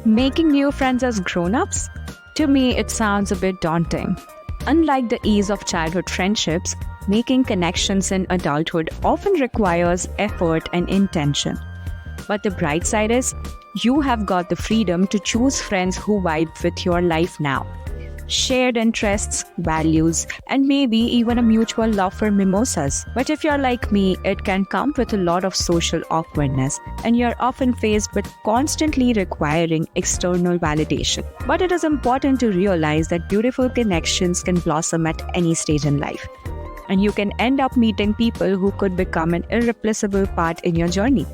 Making new friends as grown-ups? To me, it sounds a bit daunting. Unlike the ease of childhood friendships, making connections in adulthood often requires effort and intention. But the bright side is, you have got the freedom to choose friends who vibe with your life now. Shared interests, values, and maybe even a mutual love for mimosas. But if you're like me, it can come with a lot of social awkwardness, and you're often faced with constantly requiring external validation. But it is important to realize that beautiful connections can blossom at any stage in life, and you can end up meeting people who could become an irreplaceable part in your journey.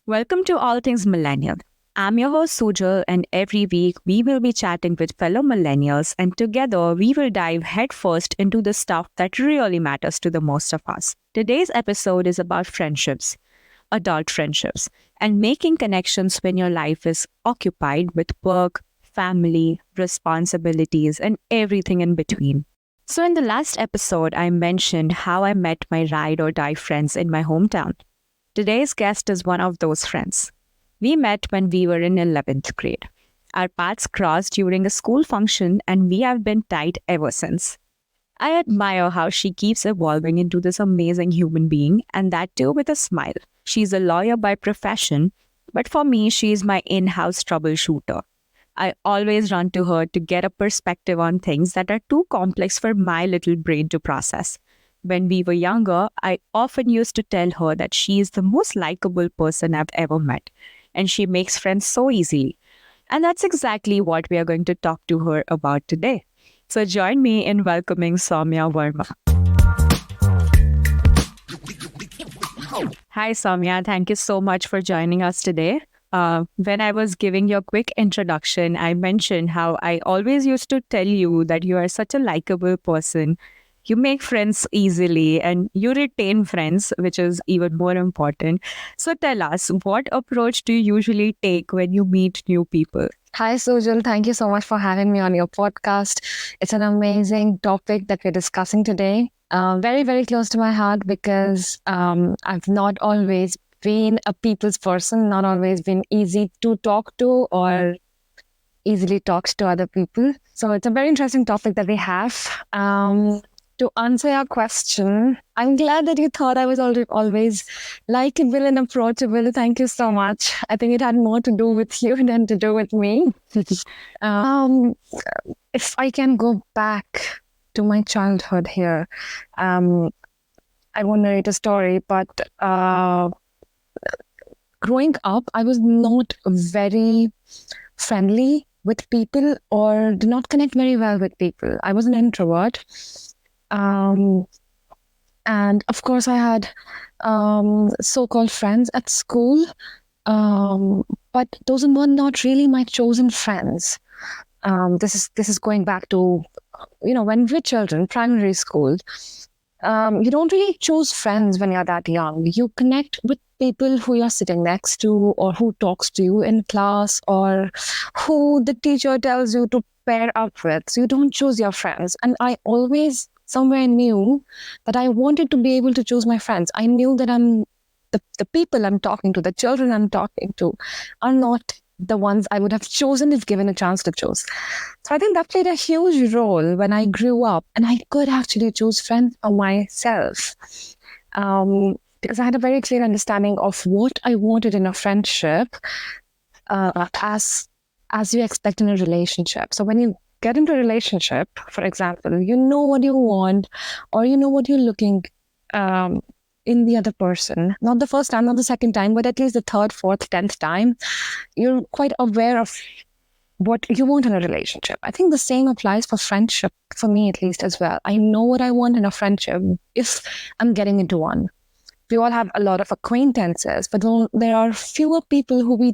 Welcome to All Things Millennial. I'm your host Sujal, and every week we will be chatting with fellow millennials, and together we will dive headfirst into the stuff that really matters to the most of us. Today's episode is about friendships, adult friendships, and making connections when your life is occupied with work, family, responsibilities, and everything in between. So in the last episode, I mentioned how I met my ride or die friends in my hometown. Today's guest is one of those friends. We met when we were in 11th grade. Our paths crossed during a school function, and we have been tight ever since. I admire how she keeps evolving into this amazing human being, and that too with a smile. She's a lawyer by profession, but for me, she's my in-house troubleshooter. I always run to her to get a perspective on things that are too complex for my little brain to process. When we were younger, I often used to tell her that she is the most likable person I've ever met, and she makes friends so easily. And that's exactly what we are going to talk to her about today. So join me in welcoming Soumyaa Verma. Hi Soumyaa, thank you so much for joining us today. When I was giving you a quick introduction, I mentioned how I always used to tell you that you are such a likable person. You make friends easily and you retain friends, which is even more important. So tell us, what approach do you usually take when you meet new people? Hi, Sujal. Thank you so much for having me on your podcast. It's an amazing topic that we're discussing today. Very, very close to my heart because I've not always been a people's person, not always been easy to talk to or easily talked to other people. So it's a very interesting topic that we have. To answer your question, I'm glad that you thought I was always likable and approachable. Thank you so much. I think it had more to do with you than to do with me. If I can go back to my childhood here, I won't narrate a story, but growing up, I was not very friendly with people or did not connect very well with people. I was an introvert. And of course, I had so-called friends at school, but those were not really my chosen friends. This is going back to, when we're children, primary school. You don't really choose friends when you're that young. You connect with people who you're sitting next to, or who talks to you in class, or who the teacher tells you to pair up with. So you don't choose your friends. And I always somewhere knew that I wanted to be able to choose my friends. I knew that the people I'm talking to, the children I'm talking to, are not the ones I would have chosen if given a chance to choose. So I think that played a huge role when I grew up, and I could actually choose friends for myself. Because I had a very clear understanding of what I wanted in a friendship, as you expect in a relationship. So when you get into a relationship, for example, you know what you want, or you know what you're looking in the other person. Not the first time, not the second time, but at least the third, fourth, 10th time, you're quite aware of what you want in a relationship. I think the same applies for friendship, for me at least as well. I know what I want in a friendship if I'm getting into one. We all have a lot of acquaintances, but there are fewer people who we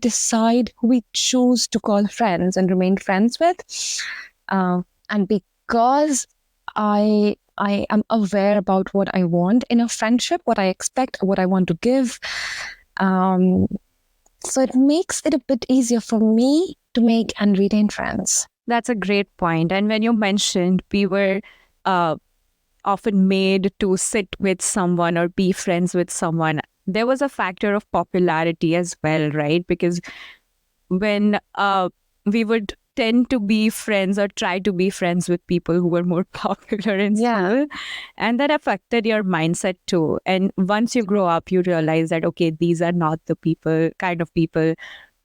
choose to call friends and remain friends with. And because I am aware about what I want in a friendship, what I expect, what I want to give, so it makes it a bit easier for me to make and retain friends. That's a great point. And when you mentioned we were often made to sit with someone or be friends with someone, there was a factor of popularity as well, right? Because when we would tend to be friends or try to be friends with people who were more popular in school, and that affected your mindset too. And once you grow up, you realize that, okay, these are not the kind of people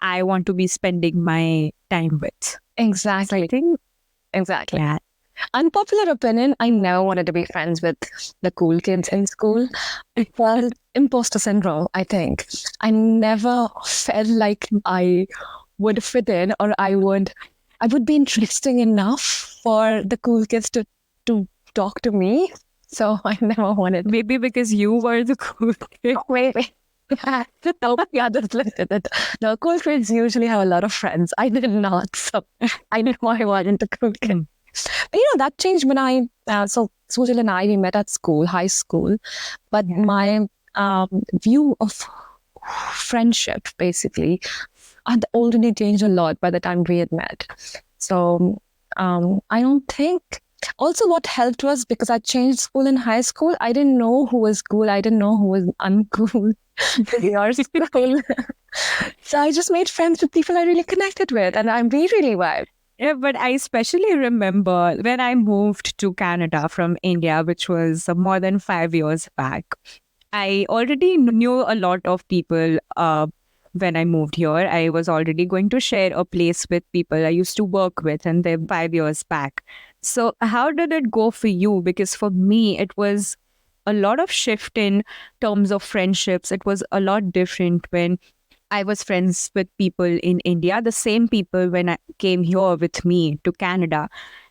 I want to be spending my time with. Exactly. I think, Exactly. yeah. Unpopular opinion, I never wanted to be friends with the cool kids in school. It felt imposter syndrome, I think. I never felt like I would fit in, or I would be interesting enough for the cool kids to talk to me. So I never wanted. Maybe because you were the cool kid. Maybe. Nobody others looked at it. The cool kids usually have a lot of friends. I did not. So I knew I wasn't the cool kid. But, that changed when so Sujal and I, we met at school, high school. But my view of friendship basically had already changed a lot by the time we had met. So I don't think. Also, what helped was because I changed school in high school, I didn't know who was cool. I didn't know who was uncool in your school. So I just made friends with people I really connected with, and we really vibed. Yeah, but I especially remember when I moved to Canada from India, which was more than 5 years back. I already knew a lot of people when I moved here. I was already going to share a place with people I used to work with, and they're 5 years back. So, how did it go for you? Because for me, it was a lot of shift in terms of friendships. It was a lot different when I was friends with people in India, the same people when I came here with me to Canada.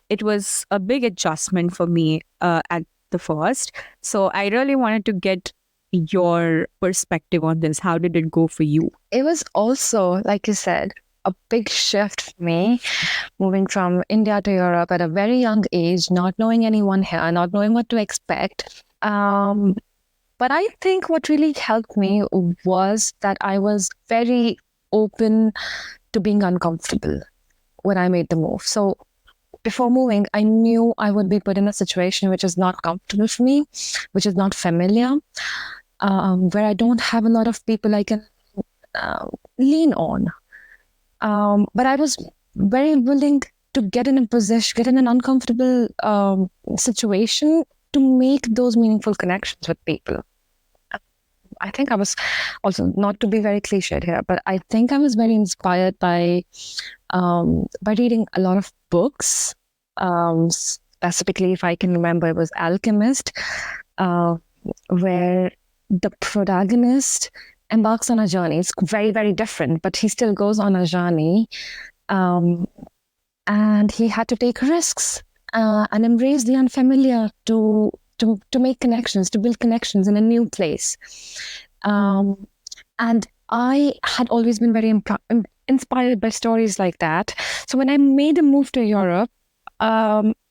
It was a big adjustment for me at the first. So I really wanted to get your perspective on this. How did it go for you? It was also, like you said, a big shift for me, moving from India to Europe at a very young age, not knowing anyone here, not knowing what to expect. But I think what really helped me was that I was very open to being uncomfortable when I made the move. So before moving, I knew I would be put in a situation which is not comfortable for me, which is not familiar, where I don't have a lot of people I can lean on. But I was very willing to get in a position, get in an uncomfortable situation to make those meaningful connections with people. I think I was also, not to be very cliched here, but I think I was very inspired by reading a lot of books. Specifically, if I can remember, it was Alchemist, where the protagonist embarks on a journey. It's very, very different, but he still goes on a journey, and he had to take risks and embrace the unfamiliar to make connections, to build connections in a new place. And I had always been very inspired by stories like that. So when I made a move to Europe, the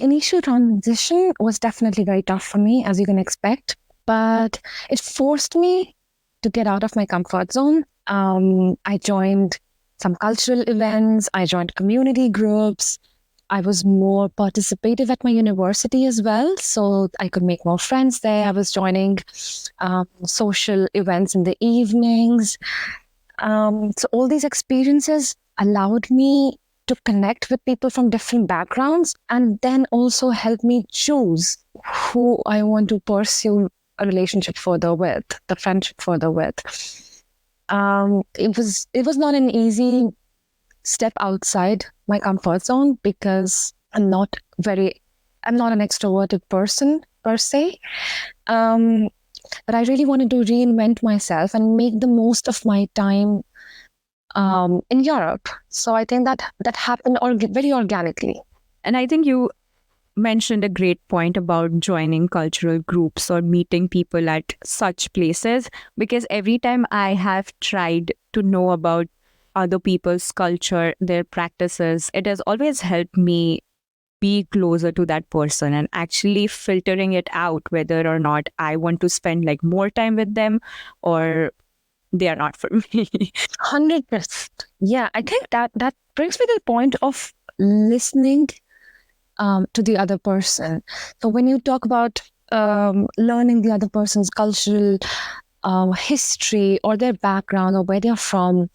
initial transition was definitely very tough for me, as you can expect, but it forced me to get out of my comfort zone. I joined some cultural events, I joined community groups. I was more participative at my university as well, so I could make more friends there. I was joining social events in the evenings. So all these experiences allowed me to connect with people from different backgrounds, and then also help me choose who I want to pursue a relationship further with, the friendship further with. It was not an easy step outside my comfort zone because I'm not an extroverted person per se. But I really wanted to reinvent myself and make the most of my time in Europe. So I think that happened very organically. And I think you mentioned a great point about joining cultural groups or meeting people at such places, because every time I have tried to know about other people's culture, their practices, it has always helped me be closer to that person and actually filtering it out whether or not I want to spend like more time with them or they are not for me. 100%. Yeah, I think that brings me to the point of listening to the other person. So when you talk about learning the other person's cultural history or their background or where they're from.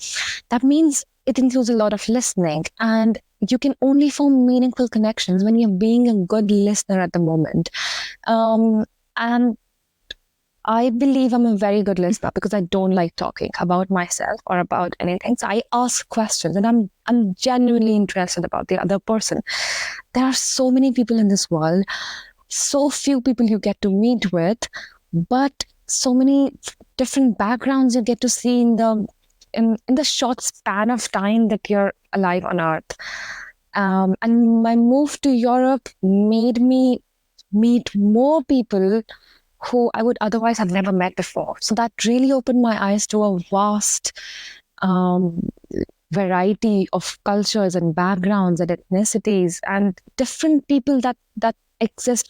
That means it includes a lot of listening, and you can only form meaningful connections when you're being a good listener at the moment. And I believe I'm a very good listener because I don't like talking about myself or about anything. So I ask questions, and I'm genuinely interested about the other person. There are so many people in this world, so few people you get to meet with, but so many different backgrounds you get to see in the short span of time that you're alive on Earth. And my move to Europe made me meet more people who I would otherwise have never met before. So that really opened my eyes to a vast variety of cultures and backgrounds and ethnicities and different people that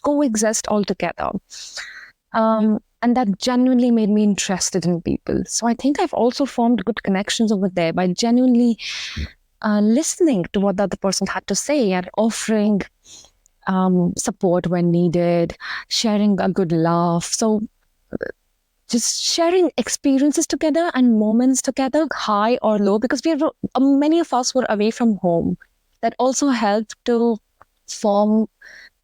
coexist all together. And that genuinely made me interested in people. So I think I've also formed good connections over there by genuinely listening to what the other person had to say and offering support when needed, sharing a good laugh. So just sharing experiences together and moments together, high or low, because many of us were away from home. That also helped to form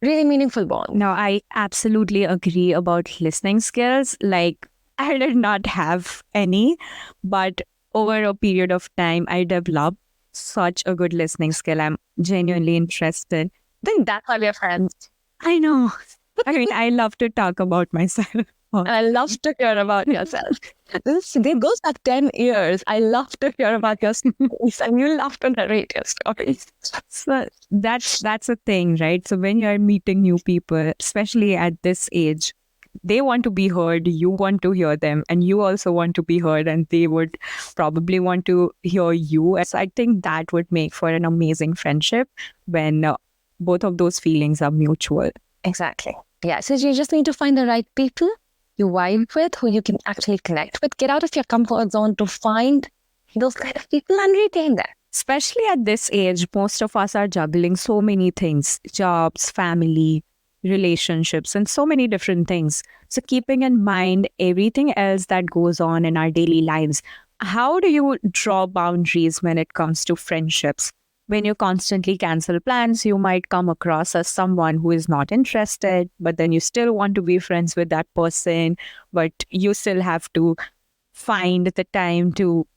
really meaningful bonds. No, I absolutely agree about listening skills. Like, I did not have any, but over a period of time, I developed such a good listening skill. I'm genuinely interested. I think that's why we're friends. I know. I mean, I love to talk about myself. And I love to hear about yourself. It goes back 10 years. I love to hear about your stories, and you love to narrate your stories. So that's a thing, right? So when you're meeting new people, especially at this age, they want to be heard, you want to hear them, and you also want to be heard, and they would probably want to hear you. So I think that would make for an amazing friendship when both of those feelings are mutual. Exactly. Yeah. So you just need to find the right people you vibe with, who you can actually connect with. Get out of your comfort zone to find those kind of people and retain them. Especially at this age, most of us are juggling so many things: jobs, family, relationships, and so many different things. So keeping in mind everything else that goes on in our daily lives, how do you draw boundaries when it comes to friendships? When you constantly cancel plans, you might come across as someone who is not interested, but then you still want to be friends with that person, but you still have to find the time to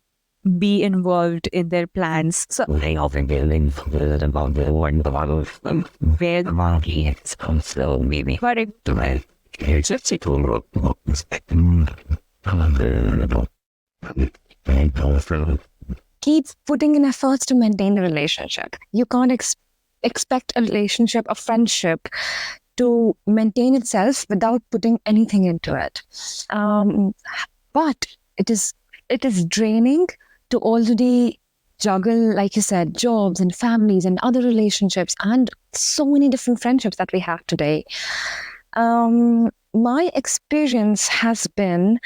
be involved in their plans. So they often get linked about the one of where the monkey has come slow, maybe. but it, The man, it's a little Keep putting in efforts to maintain the relationship. You can't expect a relationship, a friendship, to maintain itself without putting anything into it. But it is draining to already juggle, like you said, jobs and families and other relationships and so many different friendships that we have today. My experience has been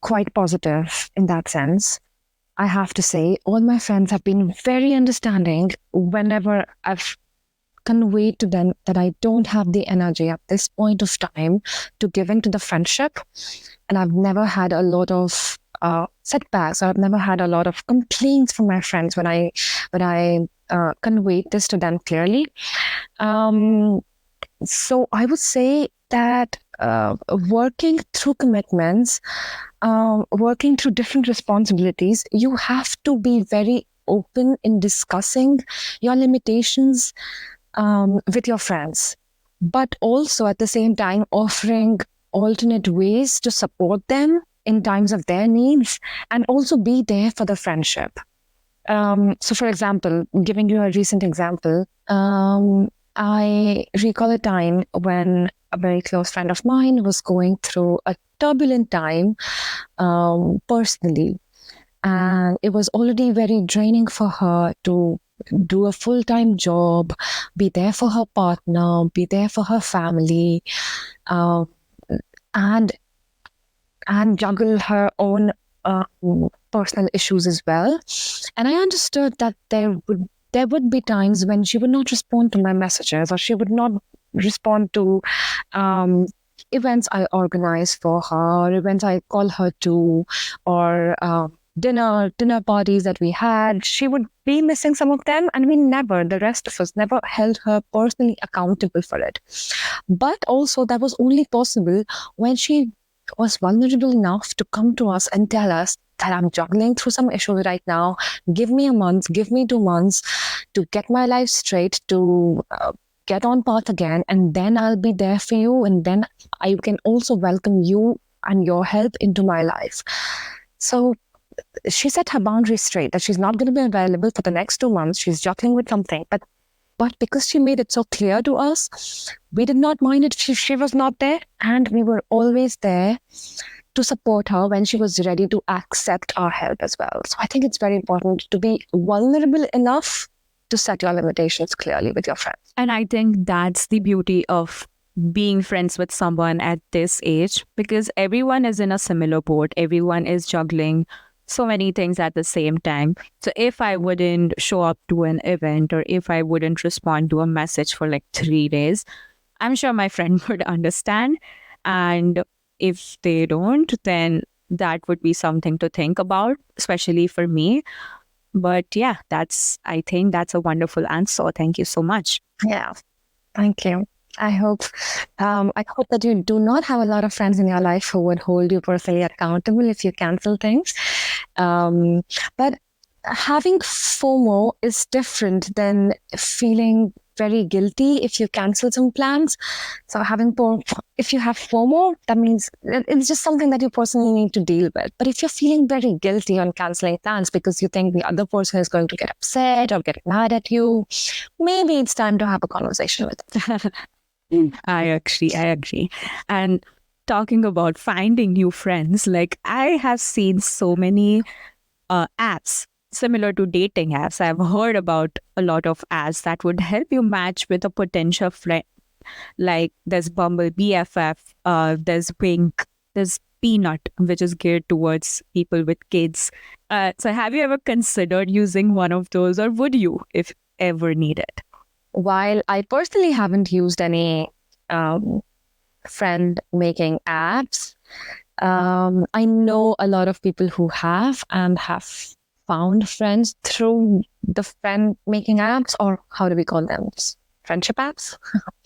quite positive in that sense. I have to say, all my friends have been very understanding whenever I've conveyed to them that I don't have the energy at this point of time to give into the friendship. And I've never had a lot of setbacks, or I've never had a lot of complaints from my friends when I conveyed this to them clearly. So I would say that working through commitments, working through different responsibilities, you have to be very open in discussing your limitations with your friends, but also at the same time offering alternate ways to support them in times of their needs and also be there for the friendship. So for example, giving you a recent example, I recall a time when a very close friend of mine was going through a turbulent time personally. And it was already very draining for her to do a full-time job, be there for her partner, be there for her family, and juggle her own personal issues as well. And I understood that there would be times when she would not respond to my messages, or she would not respond to events I organize for her, events I call her to, or dinner parties that we had. She would be missing some of them, and the rest of us never held her personally accountable for it. But also that was only possible when she was vulnerable enough to come to us and tell us that I'm juggling through some issue right now. Give me a month, give me 2 months to get my life straight, to get on path again, and then I'll be there for you, and then I can also welcome you and your help into my life. So she set her boundaries straight that she's not going to be available for the next 2 months. She's juggling with something, but because she made it so clear to us, we did not mind it if she was not there, and we were always there to support her when she was ready to accept our help as well. So I think it's very important to be vulnerable enough to set your limitations clearly with your friends. And I think that's the beauty of being friends with someone at this age, because everyone is in a similar boat. Everyone is juggling so many things at the same time. So if I wouldn't show up to an event, or if I wouldn't respond to a message for like 3 days, I'm sure my friend would understand. And if they don't, then that would be something to think about, especially for me. But yeah, I think that's a wonderful answer. Thank you so much. Yeah, thank you. I hope that you do not have a lot of friends in your life who would hold you personally accountable if you cancel things. But having FOMO is different than feeling very guilty if you cancel some plans. So if you have FOMO, that means it's just something that you personally need to deal with. But if you're feeling very guilty on canceling plans because you think the other person is going to get upset or get mad at you, maybe it's time to have a conversation with them. I agree. And talking about finding new friends, like I have seen so many apps similar to dating apps. I've heard about a lot of apps that would help you match with a potential friend. Like there's Bumble BFF, there's Wink, there's Peanut, which is geared towards people with kids. So have you ever considered using one of those, or would you if ever needed? While I personally haven't used any friend making apps, I know a lot of people who have and have found friends through the friend making apps, or how do we call them? Friendship apps?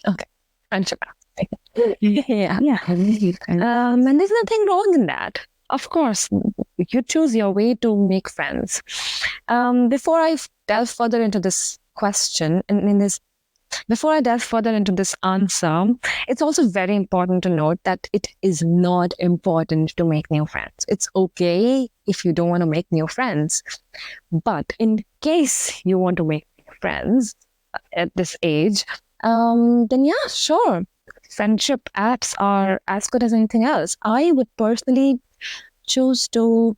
Okay, friendship apps. Yeah. And there's nothing wrong in that. Of course, you choose your way to make friends. Before I delve further into this question, before I delve further into this answer, it's also very important to note that it is not important to make new friends. It's okay if you don't want to make new friends. But in case you want to make friends at this age, then yeah, sure. Friendship apps are as good as anything else. I would personally choose to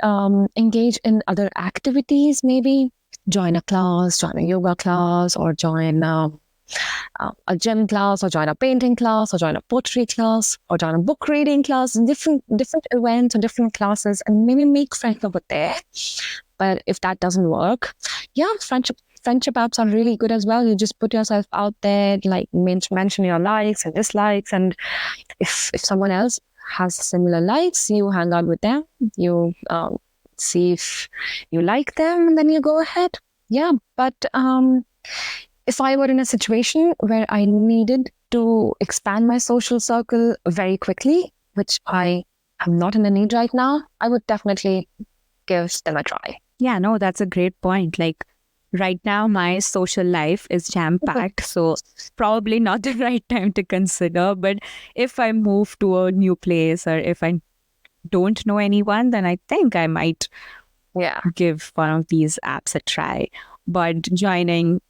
engage in other activities, maybe join a class, join a yoga class, or join a gym class, or join a painting class, or join a poetry class, or join a book reading class, different events or different classes, and maybe make friends over there. But if that doesn't work, yeah, friendship apps are really good as well. You just put yourself out there, like mention your likes and dislikes, and if someone else has similar likes, you hang out with them, you see if you like them, and then you go ahead. Yeah, but if I were in a situation where I needed to expand my social circle very quickly, which I am not in a need right now, I would definitely give them a try. Yeah, no, that's a great point. Like right now, my social life is jam-packed, so probably not the right time to consider. But if I move to a new place, or if I don't know anyone, then I think I might give one of these apps a try. But joining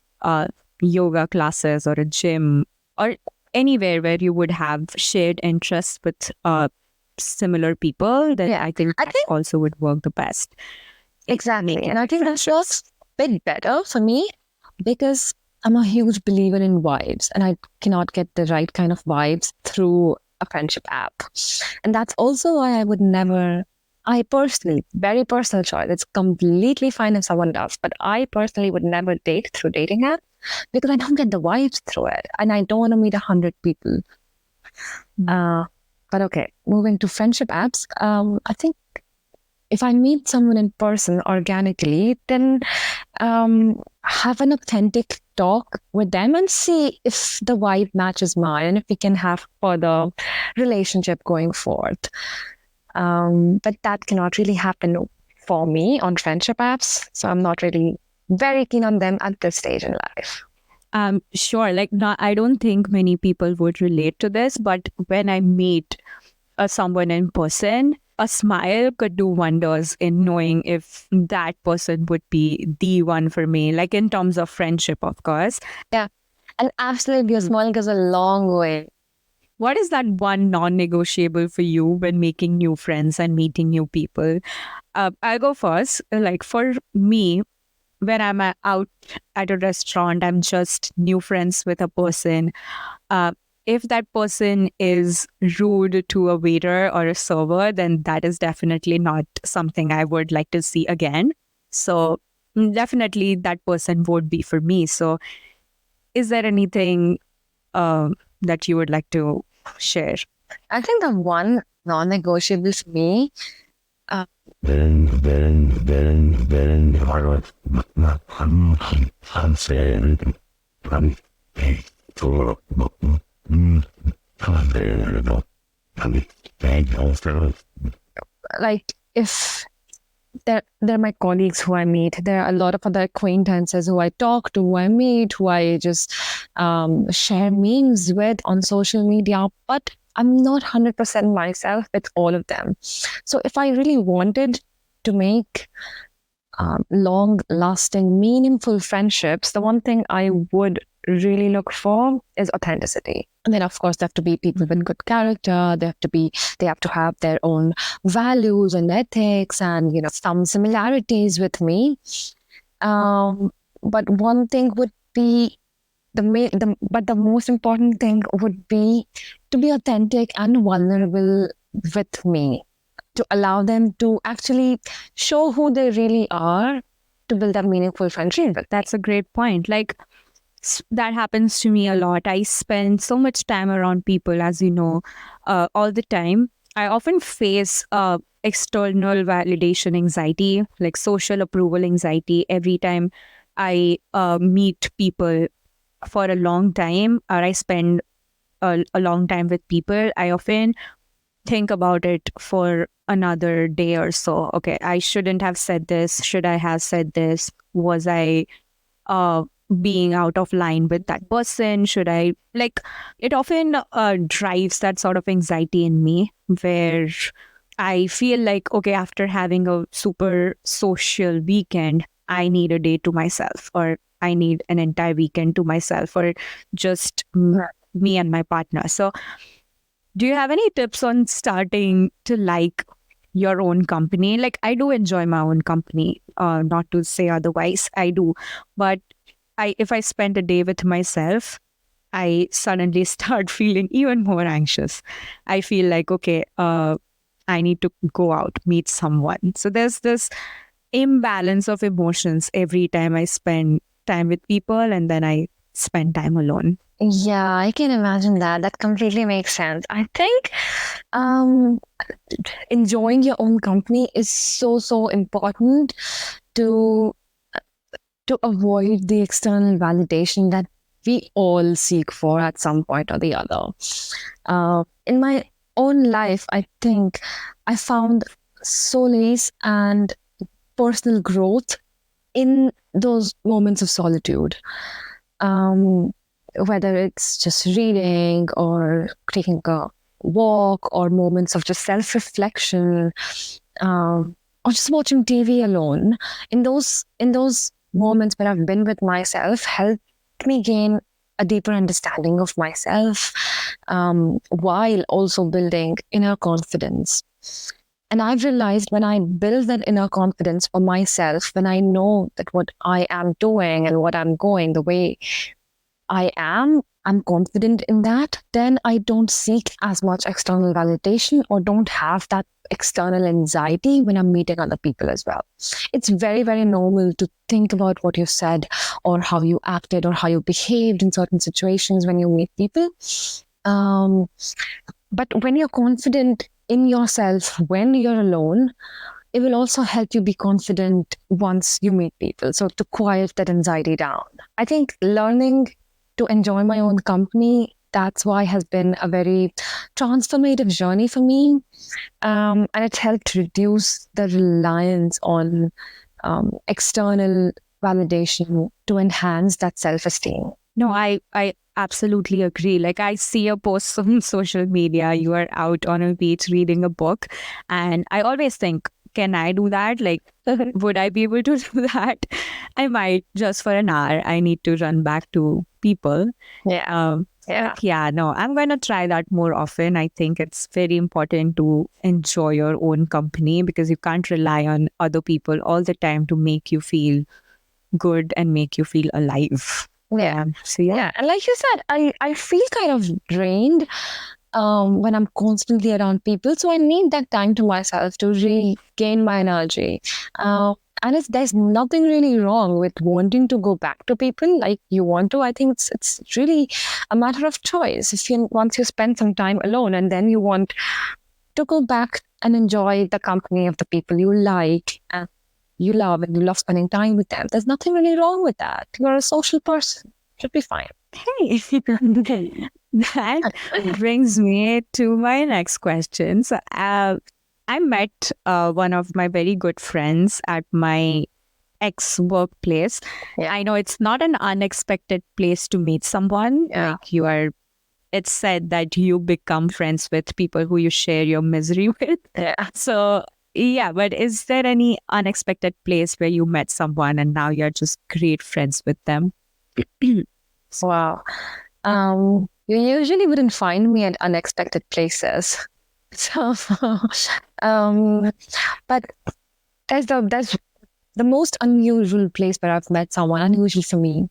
yoga classes or a gym or anywhere where you would have shared interests with similar people, then I think that also would work the best. Exactly. And I think that's just a bit better for me, because I'm a huge believer in vibes, and I cannot get the right kind of vibes through a friendship app. And that's also why I personally, very personal choice, it's completely fine if someone does, but I personally would never date through dating app, because I don't get the vibes through it, and I don't want to meet 100 people. But okay, moving to friendship apps, I think if I meet someone in person organically, then have an authentic talk with them and see if the vibe matches mine and if we can have further relationship going forth. But that cannot really happen for me on friendship apps. So I'm not really very keen on them at this stage in life. Sure. Like, not, I don't think many people would relate to this, but when I meet someone in person, a smile could do wonders in knowing if that person would be the one for me, like in terms of friendship, of course. Yeah. And absolutely, a smile goes a long way. What is that one non-negotiable for you when making new friends and meeting new people? I'll go first. Like for me, when I'm out at a restaurant, I'm just new friends with a person. If that person is rude to a waiter or a server, then that is definitely not something I would like to see again. So definitely that person would be for me. So is there anything that you would like to share? I think the one non-negotiable for me, like if they're my colleagues who I meet, there are a lot of other acquaintances who I talk to, who I meet, who I just share memes with on social media, but I'm not 100% myself with all of them. So if I really wanted to make long-lasting, meaningful friendships, the one thing I would really look for is authenticity. And then, of course, they have to be people with good character. They have to have their own values and ethics, and some similarities with me. But one thing would be the most important thing would be to be authentic and vulnerable with me, to allow them to actually show who they really are, to build a meaningful friendship. But That's a great point. Like, that happens to me a lot. I spend so much time around people, as you know, all the time. I often face external validation anxiety, like social approval anxiety, every time I meet people for a long time, or I spend a long time with people. I often think about it for another day or so. Okay, I shouldn't have said this. Should I have said this? Was I being out of line with that person? Should I, like, it often drives that sort of anxiety in me, where I feel like, okay, after having a super social weekend, I need a day to myself, or I need an entire weekend to myself, or just me and my partner. So do you have any tips on starting to like your own company? Like, I do enjoy my own company, not to say otherwise, I do. But if I spend a day with myself, I suddenly start feeling even more anxious. I feel like, okay, I need to go out, meet someone. So there's this imbalance of emotions every time I spend time with people and then I spend time alone. yeah, I can imagine that. That completely makes sense. I think enjoying your own company is so important to avoid the external validation that we all seek for at some point or the other. In my own life, I think I found solace and personal growth in those moments of solitude. Whether it's just reading or taking a walk, or moments of just self-reflection, or just watching TV alone. In those moments when I've been with myself, helped me gain a deeper understanding of myself, while also building inner confidence. And I've realized when I build that inner confidence for myself, when I know that what I am doing and what I'm going, the way I'm confident in that, then I don't seek as much external validation or don't have that external anxiety when I'm meeting other people as well. It's very, very normal to think about what you said or how you acted or how you behaved in certain situations when you meet people. Um, but when you're confident in yourself, when you're alone, it will also help you be confident once you meet people. So to quiet that anxiety down. I think learning to enjoy my own company, that's why has been a very transformative journey for me. And it helped reduce the reliance on external validation to enhance that self-esteem. No, I absolutely agree. Like, I see a post on social media, you are out on a beach reading a book, and I always think, can I do that? Like, would I be able to do that? I might, just for an hour. I need to run back to people. Yeah. Yeah, no, I'm going to try that more often. I think it's very important to enjoy your own company because you can't rely on other people all the time to make you feel good and make you feel alive. Yeah. So yeah. And like you said, I feel kind of drained when I'm constantly around people. So I need that time to myself to regain my energy. And there's nothing really wrong with wanting to go back to people like you want to. I think it's really a matter of choice. If you once you spend some time alone and then you want to go back and enjoy the company of the people you like and you love and you love spending time with them, there's nothing really wrong with that. You're a social person. Should be fine. Hey, that brings me to my next question. So, I met one of my very good friends at my ex workplace. Yeah. I know it's not an unexpected place to meet someone. Yeah. Like it's said that you become friends with people who you share your misery with. Yeah. So, yeah, but is there any unexpected place where you met someone and now you're just great friends with them? Wow. You usually wouldn't find me at unexpected places. So, but that's the most unusual place where I've met someone, unusual for me,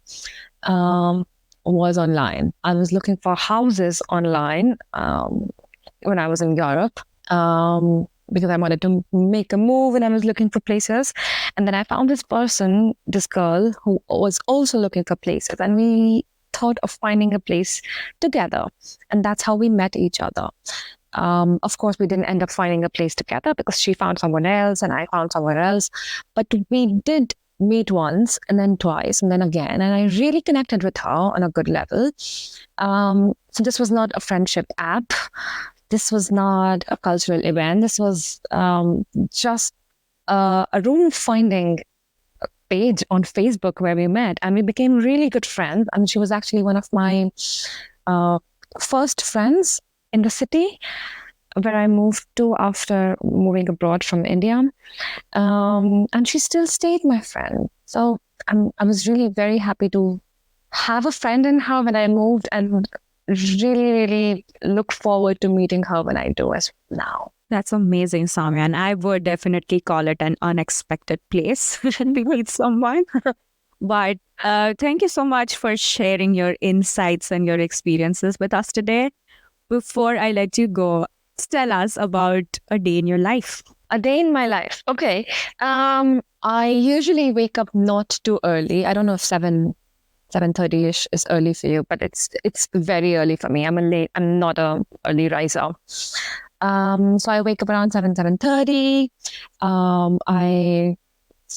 was online. I was looking for houses online when I was in Europe because I wanted to make a move and I was looking for places. And then I found this girl who was also looking for places. And we thought of finding a place together. And that's how we met each other. Of course, we didn't end up finding a place together because she found someone else and I found someone else. But we did meet once and then twice and then again. And I really connected with her on a good level. So this was not a friendship app. This was not a cultural event. This was just a room finding page on Facebook where we met. And we became really good friends. And she was actually one of my first friends in the city where I moved to after moving abroad from India. And she still stayed my friend. So I was really very happy to have a friend in her when I moved and really, really look forward to meeting her when I do as now. That's amazing, Soumya. And I would definitely call it an unexpected place to meet someone. But thank you so much for sharing your insights and your experiences with us today. Before I let you go, tell us about a day in your life. A day in my life. Okay. I usually wake up not too early. I don't know if 7:30ish is early for you, but it's very early for me. I'm not a early riser. So I wake up around 7:30.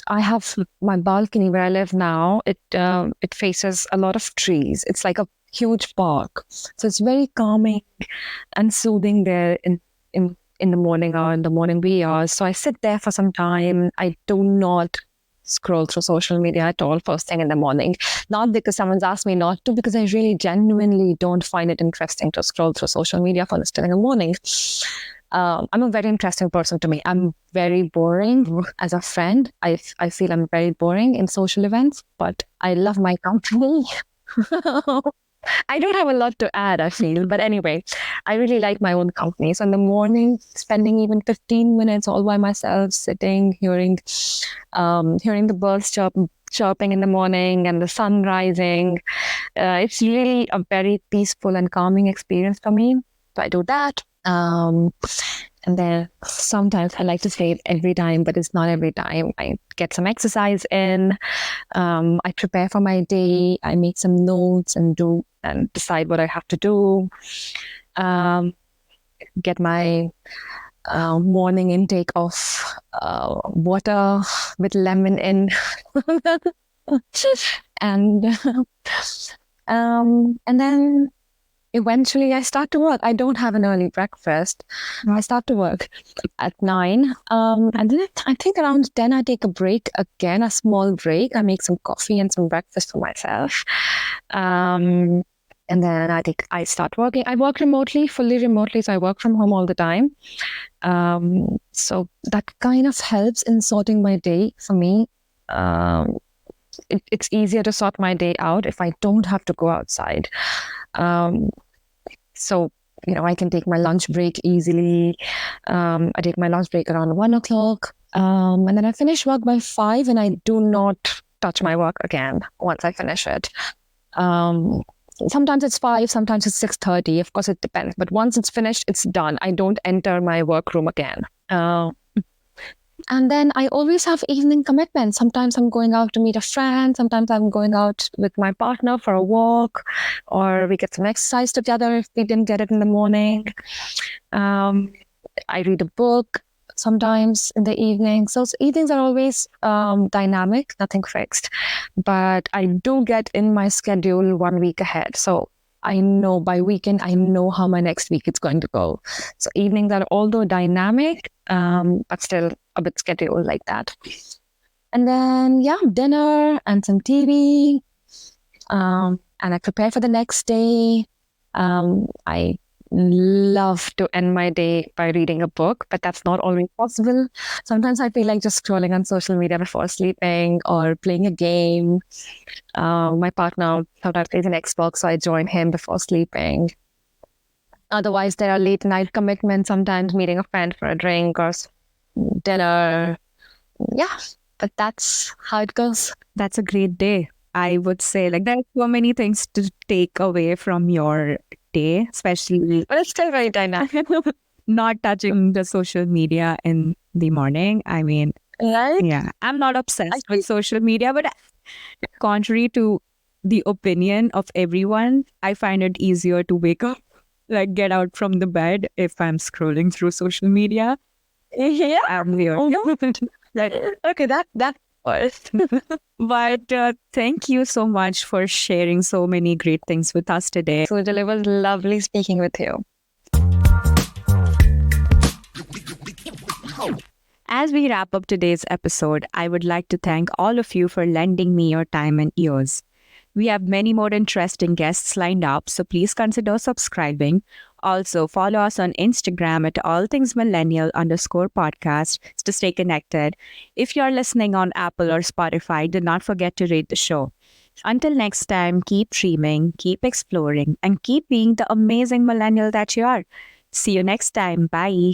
I have my balcony where I live now. It faces a lot of trees. It's like a huge park. So it's very calming and soothing there in the morning or in the morning wee hours. So I sit there for some time. I do not scroll through social media at all first thing in the morning. Not because someone's asked me not to, because I really genuinely don't find it interesting to scroll through social media first thing in the morning. I'm a very interesting person to me. I'm very boring as a friend. I feel I'm very boring in social events, but I love my company. I don't have a lot to add, I feel. But anyway, I really like my own company. So in the morning, spending even 15 minutes all by myself, sitting, hearing the birds chirping in the morning and the sun rising. It's really a very peaceful and calming experience for me. So I do that. And then sometimes I like to say it every time, but it's not every time. I get some exercise in. I prepare for my day. I make some notes and decide what I have to do. Get my morning intake of water with lemon in, and then eventually I start to work. I don't have an early breakfast. I start to work at 9. And then I think around 10 I take a break again, a small break. I make some coffee and some breakfast for myself. And then I start working. I work remotely, fully remotely, so I work from home all the time. So that kind of helps in sorting my day for me. It's easier to sort my day out if I don't have to go outside. So, I can take my lunch break easily. I take my lunch break around 1 o'clock. And then I finish work by 5, and I do not touch my work again once I finish it. Sometimes it's 5, sometimes it's 6:30. Of course, it depends. But once it's finished, it's done. I don't enter my workroom again. And then I always have evening commitments. Sometimes I'm going out to meet a friend. Sometimes I'm going out with my partner for a walk, or we get some exercise together if we didn't get it in the morning. I read a book sometimes in the evening. So evenings are always dynamic, nothing fixed. But I do get in my schedule 1 week ahead. So I know by weekend, I know how my next week is going to go. So evenings are, although dynamic, but still a bit scheduled like that. And then, dinner and some TV. And I prepare for the next day. I love to end my day by reading a book, but that's not always possible. Sometimes I feel like just scrolling on social media before sleeping or playing a game. My partner sometimes plays an Xbox, so I join him before sleeping. Otherwise, there are late night commitments, sometimes meeting a friend for a drink or dinner. Yeah, but that's how it goes. That's a great day. I would say there are so many things to take away from your day, especially But it's still very dynamic. not touching the social media in the morning. I mean, Right? yeah, I'm not obsessed with social media, but contrary to the opinion of everyone, I find it easier to wake up, get out from the bed if I'm scrolling through social media. Yeah. I'm weird. Okay, that was. But thank you so much for sharing so many great things with us today. Sujal, it was lovely speaking with you. As we wrap up today's episode, I would like to thank all of you for lending me your time and ears. We have many more interesting guests lined up, so please consider subscribing. Also, follow us on Instagram at allthingsmillennial_podcast to stay connected. If you're listening on Apple or Spotify, do not forget to rate the show. Until next time, keep dreaming, keep exploring, and keep being the amazing millennial that you are. See you next time. Bye.